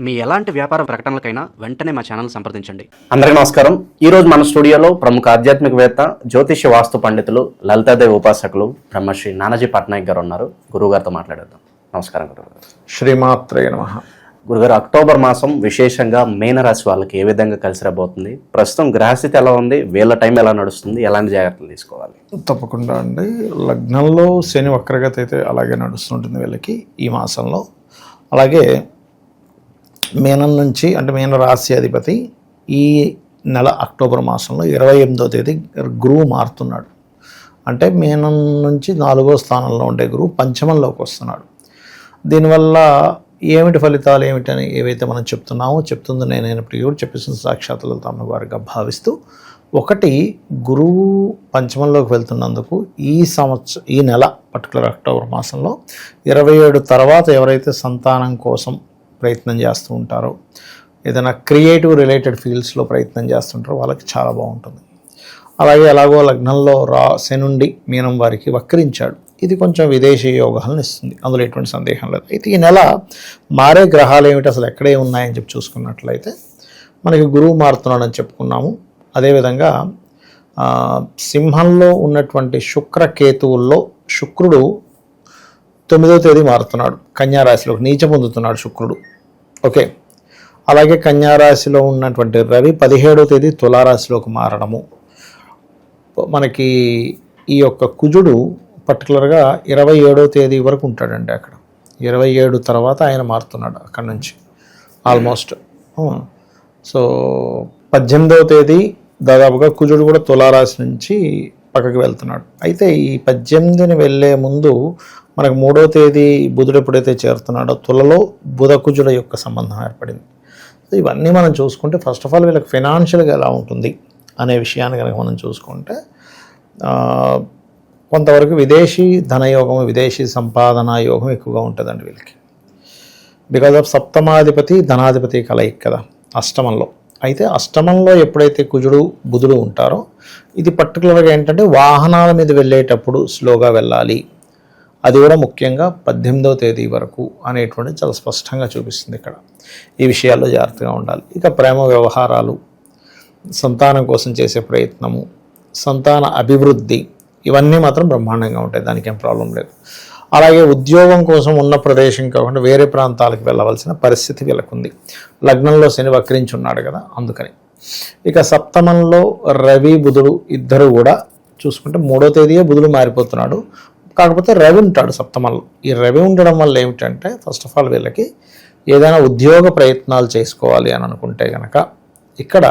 మీ ఎలాంటి వ్యాపార ప్రకటనలకైనా వెంటనే మా ఛానల్ సంప్రదించండి. అందరికీ నమస్కారం. ఈరోజు మన స్టూడియోలో ప్రముఖ ఆధ్యాత్మికవేత్త, జ్యోతిష్య వాస్తు పండితులు, లలితాదేవి ఉపాసకులు బ్రహ్మశ్రీ నానాజీ పట్నాయక్ గారు ఉన్నారు. గురువుగారితో మాట్లాడేద్దాం. నమస్కారం గురుగారు. శ్రీమాత్రే నమః. గురుగారు, అక్టోబర్ మాసం విశేషంగా మీనరాశి వాళ్ళకి ఏ విధంగా కలిసి రాబోతుంది? ప్రస్తుతం గ్రహస్థితి ఎలా ఉంది? వీళ్ళ టైం ఎలా నడుస్తుంది? ఎలాంటి జాగ్రత్తలు తీసుకోవాలి? తప్పకుండా అండి. లగ్నంలో శని వక్రగతి అయితే అలాగే నడుస్తుంటుంది వీళ్ళకి ఈ మాసంలో. అలాగే మీనం నుంచి, అంటే మీన రాశి అధిపతి ఈ నెల అక్టోబర్ మాసంలో 28వ తేదీ గురువు మారుతున్నాడు. అంటే మీనం నుంచి 4వ స్థానంలో ఉండే గురువు పంచమంలోకి వస్తున్నాడు. దీనివల్ల ఏమిటి ఫలితాలు ఏమిటని ఏవైతే మనం చెప్తుంది నేనైనప్పటికీ కూడా చెప్పేసిన సాక్షాత్తులు తమ వారిగా భావిస్తూ, ఒకటి, గురువు పంచమంలోకి వెళ్తున్నందుకు ఈ నెల పర్టికులర్ అక్టోబర్ మాసంలో 27 తర్వాత ఎవరైతే సంతానం కోసం ప్రయత్నం చేస్తూ ఉంటారో, ఏదైనా క్రియేటివ్ రిలేటెడ్ ఫీల్డ్స్లో ప్రయత్నం చేస్తుంటారో వాళ్ళకి చాలా బాగుంటుంది. అలాగే ఎలాగో లగ్నంలో శనుండి మీనం వారికి వక్రించాడు. ఇది కొంచెం విదేశీ యోగాలను ఇస్తుంది, అందులో ఎటువంటి సందేహం లేదు. అయితే ఈ నెల మారే గ్రహాలు ఏమిటి, అసలు ఎక్కడే ఉన్నాయని చెప్పి చూసుకున్నట్లయితే మనకి గురువు మారుతున్నాడని చెప్పుకున్నాము. అదేవిధంగా సింహంలో ఉన్నటువంటి శుక్రకేతువుల్లో శుక్రుడు 9వ తేదీ మారుతున్నాడు. కన్యారాశిలోకి నీచ పొందుతున్నాడు శుక్రుడు. ఓకే. అలాగే కన్యారాశిలో ఉన్నటువంటి రవి 17వ తేదీ తులారాశిలోకి మారడము. మనకి ఈ యొక్క కుజుడు పర్టికులర్గా 27వ తేదీ వరకు ఉంటాడండి అక్కడ. 27 తర్వాత ఆయన మారుతున్నాడు అక్కడ నుంచి ఆల్మోస్ట్. సో 18వ తేదీ దాదాపుగా కుజుడు కూడా తులారాశి నుంచి పక్కకి వెళ్తున్నాడు. అయితే ఈ 18ని వెళ్ళే ముందు మనకు 3వ తేదీ బుధుడు ఎప్పుడైతే చేరుతున్నాడో తులలో బుధ కుజుల యొక్క సంబంధం ఏర్పడింది. సో ఇవన్నీ మనం చూసుకుంటే ఫస్ట్ ఆఫ్ ఆల్ వీళ్ళకి ఫైనాన్షియల్గా ఎలా ఉంటుంది అనే విషయాన్ని కనుక మనం చూసుకుంటే కొంతవరకు విదేశీ ధనయోగం, విదేశీ సంపాదన యోగం ఎక్కువగా ఉంటుందండి వీళ్ళకి. బికాజ్ ఆఫ్ సప్తమాధిపతి ధనాధిపతి కలయిక కదా అష్టమంలో. అయితే అష్టమంలో ఎప్పుడైతే కుజుడు బుధుడు ఉంటారో, ఇది పర్టికులర్గా ఏంటంటే వాహనాల మీద వెళ్ళేటప్పుడు స్లోగా వెళ్ళాలి, అది కూడా ముఖ్యంగా 18వ తేదీ వరకు అనేటువంటి చాలా స్పష్టంగా చూపిస్తుంది ఇక్కడ. ఈ విషయాల్లో జాగ్రత్తగా ఉండాలి. ఇక ప్రేమ వ్యవహారాలు, సంతానం కోసం చేసే ప్రయత్నము, సంతాన అభివృద్ధి, ఇవన్నీ మాత్రం బ్రహ్మాండంగా ఉంటాయి, దానికి ఏం ప్రాబ్లం లేదు. అలాగే ఉద్యోగం కోసం ఉన్న ప్రదేశం కాకుండా వేరే ప్రాంతాలకు వెళ్ళవలసిన పరిస్థితి వీళ్ళకుంది. లగ్నంలో శని వక్రించి ఉన్నాడు కదా, అందుకని. ఇక సప్తమంలో రవి బుధుడు ఇద్దరు కూడా చూసుకుంటే 3వ తేదీయే బుధుడు మారిపోతున్నాడు. కాకపోతే రవి ఉంటాడు సప్తమంలో. ఈ రవి ఉండడం వల్ల ఏమిటంటే ఫస్ట్ ఆఫ్ ఆల్ వీళ్ళకి ఏదైనా ఉద్యోగ ప్రయత్నాలు చేసుకోవాలి అని అనుకుంటే కనుక ఇక్కడ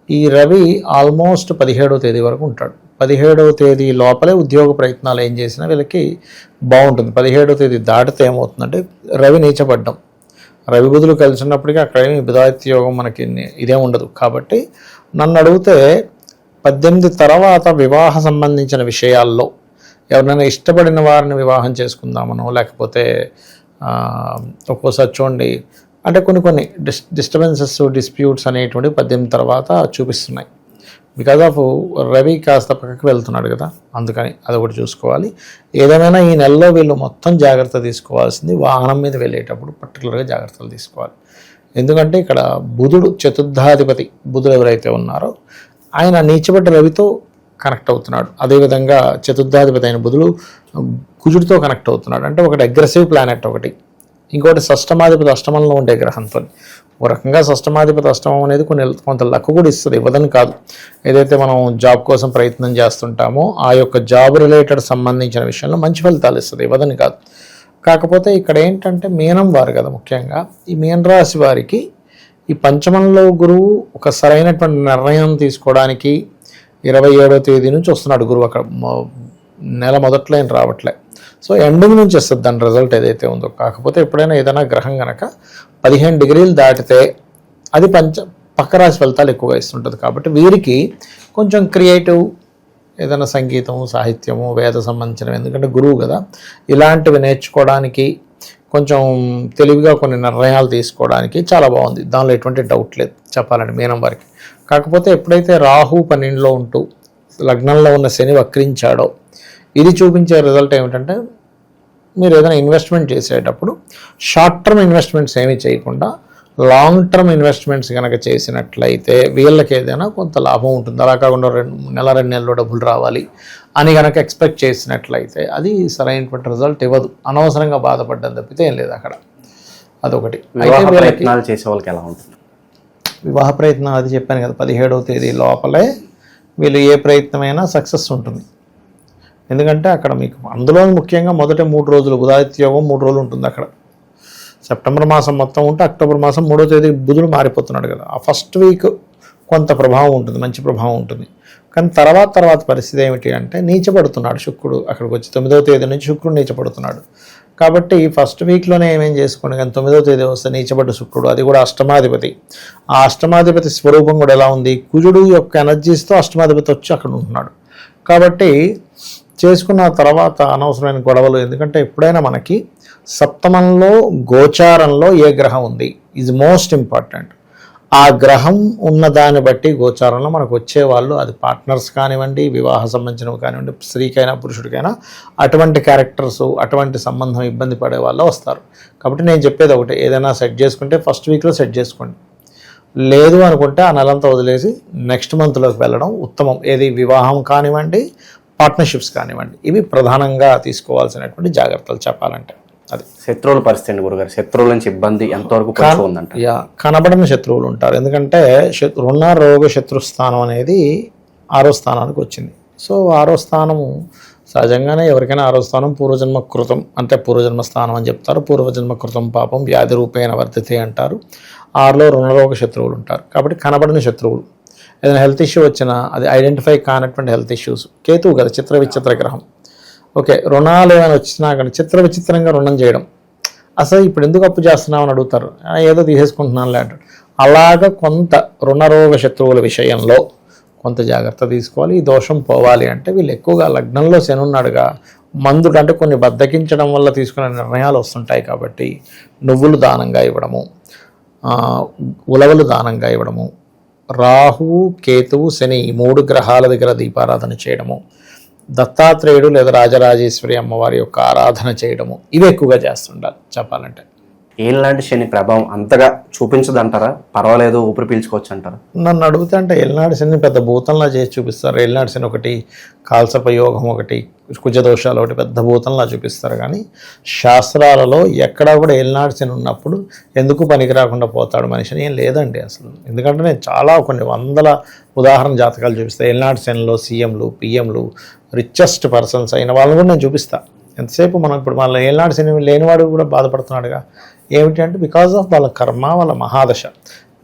ఈ రవి ఆల్మోస్ట్ 17వ తేదీ వరకు ఉంటాడు. 17వ తేదీ లోపలే ఉద్యోగ ప్రయత్నాలు ఏం చేసినా వీళ్ళకి బాగుంటుంది. 17వ తేదీ దాటితే ఏమవుతుందంటే రవి నీచపడ్డం, రవి బుధులు కలిసి ఉన్నప్పటికీ అక్కడ ఏమి బుధాదిత్య యోగం మనకి ఇదే ఉండదు. కాబట్టి నన్ను అడిగితే 18 తర్వాత వివాహ సంబంధించిన విషయాల్లో ఎవరినైనా ఇష్టపడిన వారిని వివాహం చేసుకుందామనో, లేకపోతే ఒక్కోసారి చూడండి అంటే కొన్ని డిస్టర్బెన్సెస్, డిస్ప్యూట్స్ అనేటువంటి 18 తర్వాత చూపిస్తున్నాయి. బికాజ్ ఆఫ్ రవి కాస్త పక్కకి వెళ్తున్నాడు కదా, అందుకని అదొకటి చూసుకోవాలి. ఏదేమైనా ఈ నెలలో వీళ్ళు మొత్తం జాగ్రత్త తీసుకోవాల్సింది వాహనం మీద వెళ్ళేటప్పుడు పర్టికులర్గా జాగ్రత్తలు తీసుకోవాలి. ఎందుకంటే ఇక్కడ బుధుడు చతుర్థాధిపతి బుధుడు ఎవరైతే ఉన్నారో ఆయన నీచబడ్డ రవితో కనెక్ట్ అవుతున్నాడు. అదేవిధంగా చతుర్థాధిపతి అయిన బుధుడు కుజుడితో కనెక్ట్ అవుతున్నాడు. అంటే ఒకటి అగ్రెసివ్ ప్లానెట్ ఒకటి, ఇంకోటి షష్టమాధిపతి అష్టమంలో ఉండే గ్రహంతో. ఒక రకంగా షష్టమాధిపతి అష్టమం అనేది కొంత లక్ కూడా ఇస్తుంది, ఇవ్వదని కాదు. ఏదైతే మనం జాబ్ కోసం ప్రయత్నం చేస్తుంటామో ఆ యొక్క జాబ్ రిలేటెడ్ సంబంధించిన విషయంలో మంచి ఫలితాలు ఇస్తుంది, ఇవ్వదని కాదు. కాకపోతే ఇక్కడ ఏంటంటే మీనం వారు కదా, ముఖ్యంగా ఈ మీన రాశి వారికి ఈ పంచమంలో గురువు ఒక సరైనటువంటి నిర్ణయం తీసుకోవడానికి 27వ తేదీ నుంచి వస్తున్నాడు గురువు. అక్కడ నెల మొదట్లో ఏం రావట్లే, సో ఎండింగ్ నుంచి వస్తుంది దాని రిజల్ట్ ఏదైతే ఉందో. కాకపోతే ఎప్పుడైనా ఏదైనా గ్రహం కనుక 15 డిగ్రీలు దాటితే అది పక్క రాశి ఫలితాలు ఎక్కువగా ఇస్తుంటుంది. కాబట్టి వీరికి కొంచెం క్రియేటివ్ ఏదైనా సంగీతము, సాహిత్యము, వేద సంబంధించినవి, ఎందుకంటే గురువు కదా, ఇలాంటివి నేర్చుకోవడానికి కొంచెం తెలివిగా కొన్ని నిర్ణయాలు తీసుకోవడానికి చాలా బాగుంది. దానిలో ఎటువంటి డౌట్ లేదు చెప్పాలండి మీనం వారికి. కాకపోతే ఎప్పుడైతే రాహు 12లో ఉంటూ లగ్నంలో ఉన్న శని వక్రించాడో ఇది చూపించే రిజల్ట్ ఏమిటంటే మీరు ఏదైనా ఇన్వెస్ట్మెంట్ చేసేటప్పుడు షార్ట్ టర్మ్ ఇన్వెస్ట్మెంట్స్ ఏమీ చేయకుండా లాంగ్ టర్మ్ ఇన్వెస్ట్మెంట్స్ కనుక చేసినట్లయితే వీళ్ళకి ఏదైనా కొంత లాభం ఉంటుంది. అలా కాకుండా 2 నెలల్లో డబ్బులు రావాలి అని కనుక ఎక్స్పెక్ట్ చేసినట్లయితే అది సరైనటువంటి రిజల్ట్ ఇవ్వదు. అనవసరంగా బాధపడ్డం తప్పితే ఏం లేదు అక్కడ. అదొకటి. వివాహ ప్రయత్నాలు చేసే వాళ్ళకి ఎలా ఉంటుంది? వివాహ ప్రయత్నం అది చెప్పాను కదా, 17వ తేదీ లోపలే వీళ్ళు ఏ ప్రయత్నమైనా సక్సెస్ ఉంటుంది. ఎందుకంటే అక్కడ మీకు అందులో ముఖ్యంగా మొదటి 3 రోజులు బుధాదిత్య యోగం 3 రోజులు ఉంటుంది అక్కడ. సెప్టెంబర్ మాసం మొత్తం ఉంటే అక్టోబర్ మాసం 3వ తేదీ బుధుడు మారిపోతున్నాడు కదా, ఆ ఫస్ట్ వీక్ కొంత ప్రభావం ఉంటుంది, మంచి ప్రభావం ఉంటుంది. కానీ తర్వాత పరిస్థితి ఏమిటి అంటే నీచపడుతున్నాడు శుక్రుడు. అక్కడికి వచ్చి 9వ తేదీ నుంచి శుక్రుడు నీచపడుతున్నాడు. కాబట్టి ఫస్ట్ వీక్లోనే ఏమేం చేసుకోండి. కానీ 9వ తేదీ వస్తే నీచబడ్డ శుక్రుడు, అది కూడా అష్టమాధిపతి. ఆ అష్టమాధిపతి స్వరూపం కూడా ఎలా ఉంది, కుజుడు యొక్క ఎనర్జీస్తో అష్టమాధిపతి వచ్చి అక్కడ ఉంటున్నాడు. కాబట్టి చేసుకున్న తర్వాత అనవసరమైన గొడవలు. ఎందుకంటే ఎప్పుడైనా మనకి సప్తమంలో గోచారంలో ఏ గ్రహం ఉంది ఈజ్ మోస్ట్ ఇంపార్టెంట్. ఆ గ్రహం ఉన్న దాన్ని బట్టి గోచారంలో మనకు వచ్చేవాళ్ళు, అది పార్ట్నర్స్ కానివ్వండి, వివాహ సంబంధించినవి కానివ్వండి, స్త్రీకైనా పురుషుడికైనా అటువంటి క్యారెక్టర్స్, అటువంటి సంబంధం ఇబ్బంది పడే వాళ్ళు వస్తారు. కాబట్టి నేను చెప్పేది ఒకటి, ఏదైనా సెట్ చేసుకుంటే ఫస్ట్ వీక్లో సెట్ చేసుకోండి. లేదు అనుకుంటే ఆ నెలంతా వదిలేసి నెక్స్ట్ మంత్లోకి వెళ్ళడం ఉత్తమం. ఏది వివాహం కానివ్వండి, పార్ట్నర్షిప్స్ కానివ్వండి, ఇవి ప్రధానంగా తీసుకోవాల్సినటువంటి జాగ్రత్తలు చెప్పాలంటే. అది శత్రువుల పరిస్థితి గురుగారు, శత్రువుల నుంచి ఇబ్బంది ఎంతవరకు ఉందంట? కనబడని శత్రువులు ఉంటారు. ఎందుకంటే రుణ రోగ శత్రుస్థానం అనేది 6వ స్థానానికి వచ్చింది. సో 6వ స్థానము సహజంగానే ఎవరికైనా 6వ స్థానం పూర్వజన్మ కృతం, అంటే పూర్వజన్మ స్థానం అని చెప్తారు. పూర్వజన్మ కృతం పాపం వ్యాధి రూపేణ వర్తితే అంటారు. 6లో రుణరోగ శత్రువులు ఉంటారు. కాబట్టి కనబడని శత్రువులు, ఏదైనా హెల్త్ ఇష్యూ వచ్చినా అది ఐడెంటిఫై కానటువంటి హెల్త్ ఇష్యూస్. కేతువు కదా చిత్ర విచిత్ర గ్రహం. ఓకే, రుణాలు ఏమైనా వచ్చినా కానీ చిత్ర విచిత్రంగా రుణం చేయడం, అసలు ఇప్పుడు ఎందుకు అప్పు చేస్తున్నావు అని అడుగుతారు, ఏదో తీసేసుకుంటున్నానులే అంటారు. అలాగ కొంత రుణరోగ శత్రువుల విషయంలో కొంత జాగ్రత్త తీసుకోవాలి. ఈ దోషం పోవాలి అంటే వీళ్ళు ఎక్కువగా లగ్నంలో శని ఉన్నాడుగా, మందుడు అంటే కొన్ని బద్దకించడం వల్ల తీసుకునే నిర్ణయాలు వస్తుంటాయి. కాబట్టి నువ్వులు దానంగా ఇవ్వడము, ఉలవలు దానంగా ఇవ్వడము, రాహువు కేతువు శని 3 గ్రహాల దగ్గర దీపారాధన చేయడము, దత్తాత్రేయుడు లేదా రాజరాజేశ్వరి అమ్మవారి యొక్క ఆరాధన చేయడము, ఇవి ఎక్కువగా చేస్తుండాలి చెప్పాలంటే. ఏళ్ళనాటి శని ప్రభావం అంతగా చూపించదంటారా? పర్వాలేదు, ఊపిరి పీల్చుకోవచ్చు అంటారా? నన్ను అడుగుతా అంటే ఏళ్ళనాటి శని పెద్ద భూతంలా చేసి చూపిస్తారు. ఏళ్ళనాటి శని ఒకటి, కాల్సప యోగం ఒకటి, కుజదోషాలు ఒకటి పెద్ద భూతంలా చూపిస్తారు. కానీ శాస్త్రాలలో ఎక్కడా కూడా ఏళ్ళనాటి శని ఉన్నప్పుడు ఎందుకు పనికి రాకుండా పోతాడు మనిషిని ఏం లేదండి అసలు. ఎందుకంటే నేను చాలా కొన్ని వందల ఉదాహరణ జాతకాలు చూపిస్తాను. ఏళ్ళనాటి శనిలో సీఎంలు, పిఎంలు, రిచెస్ట్ పర్సన్స్ అయిన వాళ్ళని కూడా నేను చూపిస్తాను. ఎంతసేపు మనం ఇప్పుడు వాళ్ళ ఏళ్ళనాటి శని లేనివాడు కూడా బాధపడుతున్నాడుగా. ఏమిటి అంటే బికాజ్ ఆఫ్ వాళ్ళ కర్మ, వాళ్ళ మహాదశ.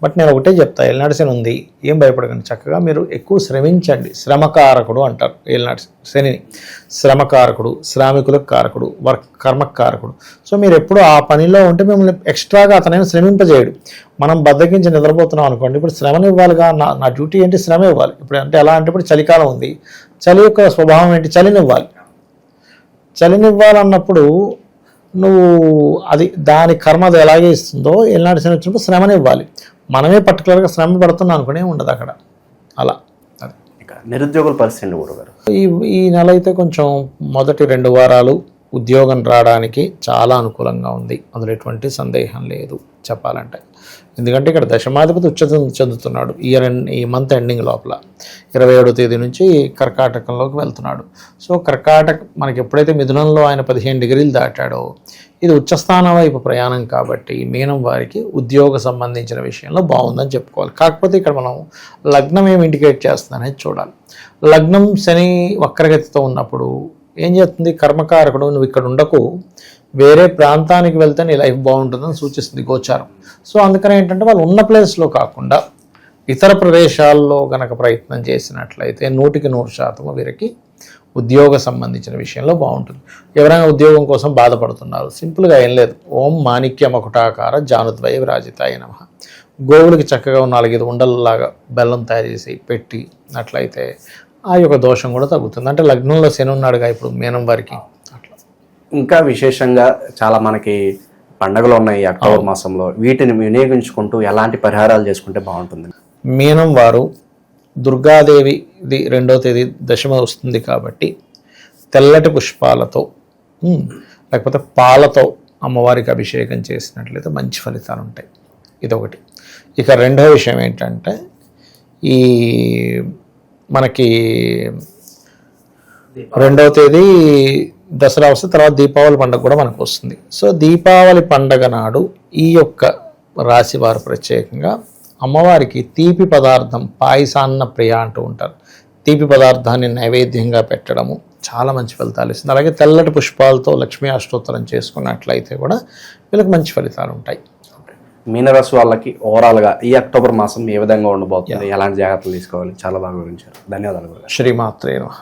బట్ నేను ఒకటే చెప్తా, ఏళ్ళనాటి శని ఉంది, ఏం భయపడకండి, చక్కగా మీరు ఎక్కువ శ్రమించండి. శ్రమకారకుడు అంటారు ఏళ్ళనాటి శనిని. శ్రమకారకుడు, శ్రామికులకు కారకుడు, కర్మకారకుడు. సో మీరు ఎప్పుడు ఆ పనిలో ఉంటే మిమ్మల్ని ఎక్స్ట్రాగా అతనైనా శ్రమింపజేయడు. మనం బద్దకించి నిద్రపోతున్నాం అనుకోండి, ఇప్పుడు శ్రమను ఇవ్వాలిగా. నా డ్యూటీ ఏంటి, శ్రమ ఇవ్వాలి. ఇప్పుడు అంటే ఎలా అంటే ఇప్పుడు చలికాలం ఉంది, చలి యొక్క స్వభావం ఏంటి, చలినివ్వాలి. చలినివ్వాలన్నప్పుడు నువ్వు అది దాని కర్మ అది ఎలాగే ఇస్తుందో ఏళ్ళనాటి శని వచ్చినప్పుడు శ్రమని ఇవ్వాలి. మనమే పర్టికులర్గా శ్రమ పడుతున్నాం అనుకునే ఉండదు అక్కడ. అలా అది నిరుద్యోగుల పరిస్థితి గురుగారు, ఈ నెల అయితే కొంచెం మొదటి 2 వారాలు ఉద్యోగం రావడానికి చాలా అనుకూలంగా ఉంది. అందులో ఎటువంటి సందేహం లేదు చెప్పాలంటే. ఎందుకంటే ఇక్కడ దశమాధిపతి ఉచ్చ చెందుతున్నాడు ఈ మంత్ ఎండింగ్ లోపల 27వ తేదీ నుంచి కర్కాటకంలోకి వెళ్తున్నాడు. సో కర్కాటక మనకి ఎప్పుడైతే మిథునంలో ఆయన 15 డిగ్రీలు దాటాడో, ఇది ఉచ్చస్థానం వైపు ప్రయాణం కాబట్టి మీనం వారికి ఉద్యోగ సంబంధించిన విషయంలో బాగుందని చెప్పుకోవాలి. కాకపోతే ఇక్కడ మనం లగ్నం ఏమి ఇండికేట్ చేస్తుందనేది చూడాలి. లగ్నం శని వక్రగతితో ఉన్నప్పుడు ఏం చేస్తుంది, కర్మకారకుడు నువ్వు ఇక్కడ ఉండకు, వేరే ప్రాంతానికి వెళ్తే నీ లైఫ్ బాగుంటుందని సూచిస్తుంది గోచారం. సో అందుకని ఏంటంటే వాళ్ళు ఉన్న ప్లేస్లో కాకుండా ఇతర ప్రదేశాల్లో కనుక ప్రయత్నం చేసినట్లయితే 100% వీరికి ఉద్యోగ సంబంధించిన విషయంలో బాగుంటుంది. ఎవరైనా ఉద్యోగం కోసం బాధపడుతున్నారు, సింపుల్గా ఏం లేదు, ఓం మాణిక్య మకుటాకార జానుద్వయ విరాజితాయ నమః. గోవులకి చక్కగా 4-5 ఉండలలాగా బెల్లం తయారు చేసి పెట్టినట్లయితే ఆ యొక్క దోషం కూడా తగ్గుతుంది. అంటే లగ్నంలో శని ఉన్నాడుగా ఇప్పుడు మీనం వారికి. అట్లా ఇంకా విశేషంగా చాలా మనకి పండుగలు ఉన్నాయి అక్టోబర్ మాసంలో, వీటిని వినియోగించుకుంటూ ఎలాంటి పరిహారాలు చేసుకుంటే బాగుంటుంది? మీనం వారు దుర్గాదేవిది 2వ తేదీ దశమ వస్తుంది కాబట్టి తెల్లటి పుష్పాలతో లేకపోతే పాలతో అమ్మవారికి అభిషేకం చేసినట్లయితే మంచి ఫలితాలు ఉంటాయి. ఇదొకటి. ఇక రెండో విషయం ఏంటంటే ఈ మనకి 2వ తేదీ దసరా వస్తే తర్వాత దీపావళి పండుగ కూడా మనకు వస్తుంది. సో దీపావళి పండగ నాడు ఈ యొక్క రాశి వారు ప్రత్యేకంగా అమ్మవారికి తీపి పదార్థం పాయసాన్న ప్రియ అంటూ ఉంటారు. తీపి పదార్థాన్ని నైవేద్యంగా పెట్టడము చాలా మంచి ఫలితాలు ఇస్తుంది. అలాగే తెల్లటి పుష్పాలతో లక్ష్మీ అష్టోత్తరం చేసుకున్నట్లయితే కూడా వీళ్ళకి మంచి ఫలితాలు ఉంటాయి. మీనరాశి వాళ్ళకి ఓవరాల్గా ఈ అక్టోబర్ మాసం ఏ విధంగా ఉండబోతుంది, ఎలాంటి జాగ్రత్తలు తీసుకోవాలి, చాలా బాగా వివరించారు. ధన్యవాదాలు. శ్రీమాత్రే నమః.